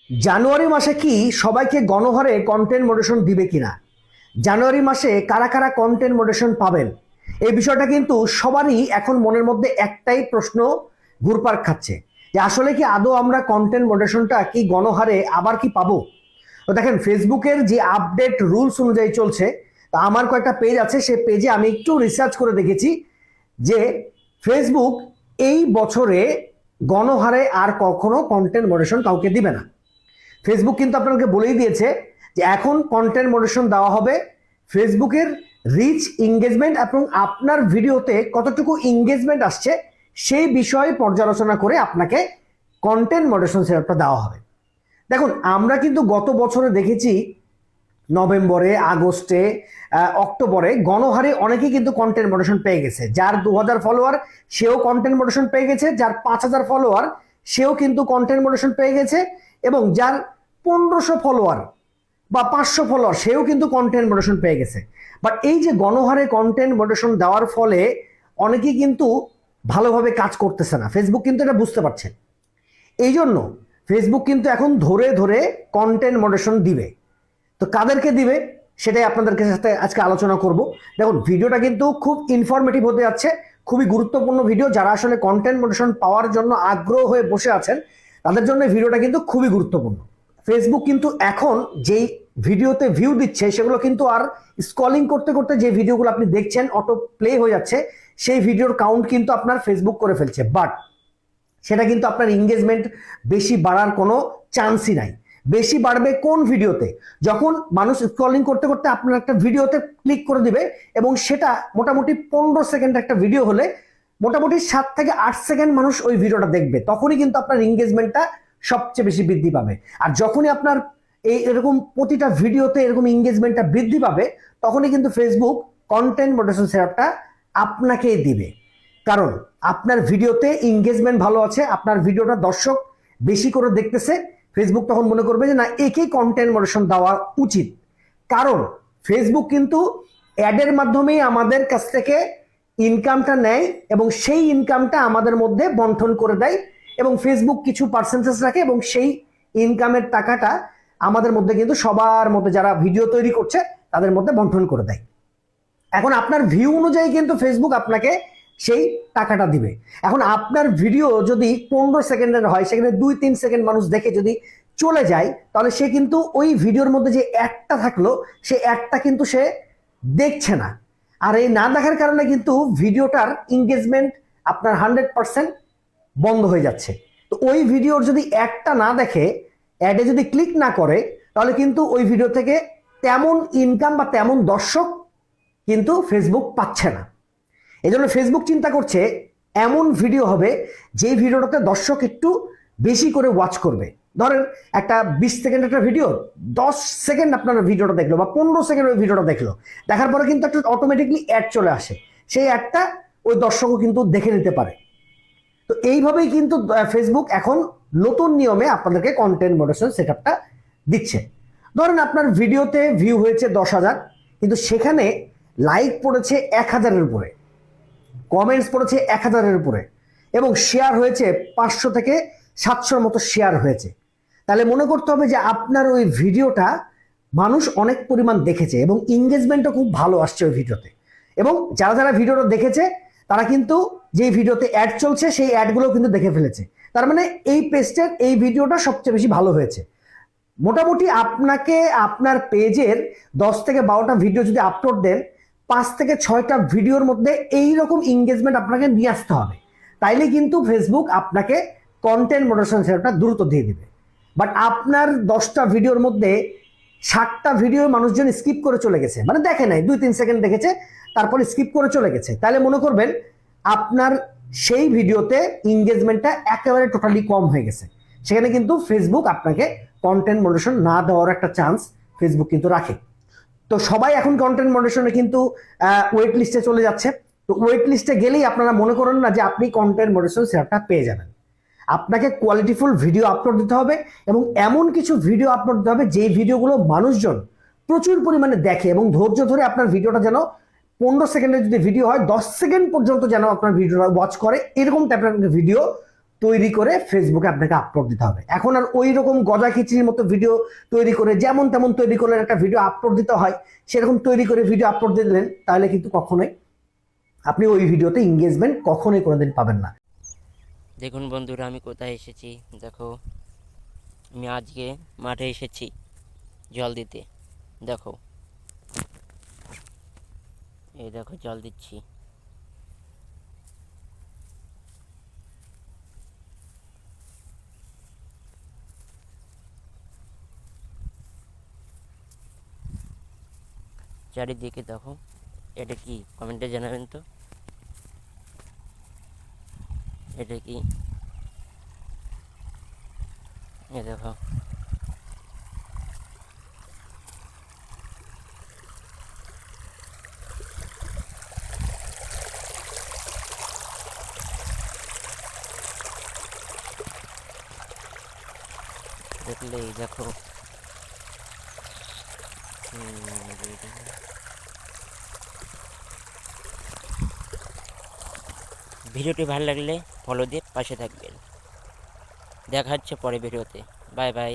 জানুয়ারি মাসে কি সবাইকে গণহারে কন্টেন্ট মডারেশন দিবে কিনা? জানুয়ারি মাসে কারা কারা কন্টেন্ট মডারেশন পাবেন? এই বিষয়টা কিন্তু সবারই এখন মনের মধ্যে একটাই প্রশ্ন ঘুরপাক খাচ্ছে যে আসলে কি আদৌ আমরা কন্টেন্ট মডারেশনটা কি গণহারে আবার কি পাবো? তো দেখেন, ফেসবুকের যে আপডেট রুলস অনুযায়ী চলছে, তা আমার কয়েকটা পেজ আছে, সেই পেজে আমি একটু রিসার্চ করে দেখেছি যে ফেসবুক এই বছরে গণহারে আর কখনো কন্টেন্ট মডারেশন কাউকে দিবে না। ফেসবুক কিন্তু আপনাকে বলেই দিয়েছে যে এখন কন্টেন্ট মডারেশন দেওয়া হবে ফেসবুকের রিচ, এঙ্গেজমেন্ট এবং আপনার ভিডিওতে কতটুকু এঙ্গেজমেন্ট আসছে সেই বিষয়ে পর্যালোচনা করে আপনাকে কন্টেন্ট মডারেশন সেটআপটা দেওয়া হবে। দেখুন, আমরা কিন্তু গত বছরে দেখেছি নভেম্বরে, আগস্টে, অক্টোবরে গণহারে অনেকেই কিন্তু কন্টেন্ট মডারেশন পেয়ে গেছে। যার 2000 ফলোয়ার সেও কন্টেন্ট মডারেশন পেয়ে গেছে, যার 5000 ফলোয়ার সেও কিন্তু কন্টেন্ট মডারেশন পেয়ে গেছে, এবং যার 1500 ফলোয়ার বা 500 ফলোয়ার সেও কিন্তু কন্টেন্ট মডারেশন পেয়ে গেছে। বাট এই যে গণহারে কন্টেন্ট মডারেশন দেওয়ার ফলে অনেকেই কিন্তু ভালোভাবে কাজ করতেছে না। ফেসবুক কিন্তু এটা বুঝতে পারছে, এই জন্য ফেসবুক কিন্তু এখন ধরে ধরে কন্টেন্ট মডারেশন দিবে। তো কাদেরকে দিবে সেটাই আপনাদেরকে সাথে আজকে আলোচনা করব। দেখুন, ভিডিওটা কিন্তু খুব ইনফরমেটিভ হতে যাচ্ছে, খুবই গুরুত্বপূর্ণ ভিডিও। যারা আসলে কন্টেন্ট মডারেশন পাওয়ার জন্য আগ্রহ হয়ে বসে আছেন তাদের জন্য ভিডিওটা কিন্তু খুবই গুরুত্বপূর্ণ। ফেসবুক কিন্তু এখন যেই ভিডিওতে ভিউ দিচ্ছে সেগুলো কিন্তু আর স্ক্রলিং করতে করতে যে ভিডিওগুলো আপনি দেখছেন অটো প্লে হয়ে যাচ্ছে, সেই ভিডিওর কাউন্ট কিন্তু আপনার ফেসবুক করে ফেলছে। বাট সেটা কিন্তু আপনার এঙ্গেজমেন্ট বেশি বাড়ার কোনো চান্সই নাই। বেশি বাড়বে কোন ভিডিওতে? যখন মানুষ স্ক্রলিং করতে করতে আপনার একটা ভিডিওতে ক্লিক করে দিবে, এবং সেটা মোটামুটি 15 সেকেন্ড একটা ভিডিও হলে মোটামুটি 7 থেকে 8 সেকেন্ড মানুষ ওই ভিডিওটা দেখবে, তখনই কিন্তু আপনার এঙ্গেজমেন্টটা সবচেয়ে বেশি বৃদ্ধি পাবে। আর যখনই আপনার এরকম প্রতিটা ভিডিওতে এরকম এঙ্গেজমেন্টটা বৃদ্ধি পাবে, তখনই কিন্তু ফেসবুক কন্টেন্ট মডারেশন সেটআপটা আপনাকেই দিবে। কারণ আপনার ভিডিওতে এঙ্গেজমেন্ট ভালো আছে, আপনার ভিডিওটা দর্শক বেশি করে দেখতেছে, ফেসবুক তখন মনে করবে যে না, একেই কন্টেন্ট মডারেশন দেওয়া উচিত। কারণ ফেসবুক কিন্তু অ্যাডের মাধ্যমেই আমাদের কাছ থেকে ইনকামটা নেয়, এবং সেই ইনকামটা আমাদের মধ্যে বন্টন করে দেয়, এবং ফেসবুক কিছু পার্সেন্টেজ রাখে, এবং সেই ইনকামের টাকাটা আমাদের মধ্যে কিন্তু সবার মধ্যে যারা ভিডিও তৈরি করছে তাদের মধ্যে বন্টন করে দেয়। এখন আপনার ভিউ অনুযায়ী কিন্তু ফেসবুক আপনাকে সেই টাকাটা দিবে। এখন আপনার ভিডিও যদি 15 সেকেন্ডের হয়, সেখানে 2-3 সেকেন্ড মানুষ দেখে যদি চলে যায়, তাহলে সে কিন্তু ওই ভিডিওর মধ্যে যে অ্যাডটা থাকলো সেই অ্যাডটা কিন্তু সে দেখছে না। আর এই না দেখার কারণে কিন্তু ভিডিওটার এঙ্গেজমেন্ট আপনার 100% বন্ধ হয়ে যাচ্ছে। তো ওই ভিডিওর যদি অ্যাডটা না দেখে, অ্যাডে যদি ক্লিক না করে, তাহলে কিন্তু ওই ভিডিও থেকে তেমন ইনকাম বা তেমন দর্শক কিন্তু ফেসবুক পাচ্ছে না। এই জন্য ফেসবুক চিন্তা করছে এমন ভিডিও হবে যে ভিডিওটাতে দর্শক একটু বেশি করে ওয়াচ করবে। ধরেন একটা 20 সেকেন্ড একটা ভিডিও, 10 সেকেন্ড আপনার ভিডিওটা দেখলো বা 15 সেকেন্ড ওই ভিডিওটা দেখলো, দেখার পরে কিন্তু একটা অটোমেটিকলি অ্যাড চলে আসে, সেই অ্যাডটা ওই দর্শকও কিন্তু দেখে নিতে পারে। তো এইভাবেই কিন্তু ফেসবুক এখন নতুন নিয়মে আপনাদেরকে কন্টেন্ট মডারেশন সেটআপটা দিচ্ছে। ধরেন আপনার ভিডিওতে ভিউ হয়েছে 10,000, কিন্তু সেখানে লাইক পড়েছে 1000-এর উপরে, কমেন্টস পড়েছে 1000-এর উপরে, এবং শেয়ার হয়েছে 500 থেকে 700-র মতো শেয়ার হয়েছে। তাহলে মনে করতে হবে যে আপনার ওই ভিডিওটা মানুষ অনেক পরিমাণ দেখেছে, এবং এঙ্গেজমেন্টও খুব ভালো আসছে ওই ভিডিওতে। এবং যারা যারা ভিডিওটা দেখেছে তারা কিন্তু যেই ভিডিওতে অ্যাড চলছে সেই অ্যাডগুলো কিন্তু দেখে ফেলেছে। তার মানে এই পেজটার এই ভিডিওটা সবচেয়ে বেশি ভালো হয়েছে। মোটামুটি আপনাকে আপনার পেজের 10 থেকে 12টা ভিডিও যদি আপলোড দেন, 5 থেকে 6টা ভিডিওর মধ্যে এই রকম এঙ্গেজমেন্ট আপনাকে নিয়ে আসতে হবে, তাইলে কিন্তু ফেসবুক আপনাকে কন্টেন্ট মডারেশন সেটআপটা দ্রুত দিয়ে দিবে। বাট আপনার 10টা ভিডিওর মধ্যে 60টা ভিডিও মানুষজন স্কিপ করে চলে গেছে, মানে দেখে নাই, 2-3 সেকেন্ড দেখেছে তারপর স্কিপ করে চলে গেছে, তাহলে মনে করবেন আপনার সেই ভিডিওতে এঙ্গেজমেন্টটা একেবারে টোটালি কম হয়ে গেছে। সেখানে কিন্তু ফেসবুক আপনাকে কন্টেন্ট মডারেশন না দেওয়ার একটা চান্স ফেসবুক কিন্তু রাখে। তো সবাই এখন কন্টেন্ট মডারেশনে কিন্তু ওয়েট লিস্টে চলে যাচ্ছে। তো ওয়েট লিস্টে গেলেই আপনারা মনে করেন না যে আপনি কন্টেন্ট মডারেশন সেটআপটা পেয়ে যাবেন। আপনাকে কোয়ালিটিফুল ভিডিও আপলোড দিতে হবে, এবং এমন কিছু ভিডিও আপলোড দিতে হবে যে ভিডিওগুলো মানুষজন প্রচুর পরিমাণে দেখে, এবং ধৈর্য ধরে আপনার ভিডিওটা যেন 15 সেকেন্ডের যদি ভিডিও হয় 10 সেকেন্ড পর্যন্ত যেন আপনার ভিডিওটা ওয়াচ করে, এরকম টাইপের ভিডিও তৈরি করে ফেসবুকে আপনাকে আপলোড দিতে হবে। এখন আর ওই রকম গজা খিচড়ির মতো ভিডিও তৈরি করে যেমন তেমন তৈরি করলে একটা ভিডিও আপলোড দিতে হয়, সেরকম তৈরি করে ভিডিও আপলোড দিলেন, তাহলে কিন্তু কখনোই আপনি ওই ভিডিওতে এঙ্গেজমেন্ট কখনোই কোনোদিন পাবেন না। দেখুন বন্ধুরা, আমি কোথায় এসেছি দেখো। আমি আজকে মাঠে এসেছি জল দিতে। দেখো, এই দেখো জল দিচ্ছি। চারিদিকে দেখো, এটা কি কমেন্টে জানাবেন তো, এটা কি? এ দেখো, দেখলেই দেখো। ভিডিওটি ভালো লাগলে ফলো দিয়ে পাশে থাকবেন। দেখা হচ্ছে পরে ভিডিওতে। Bye bye.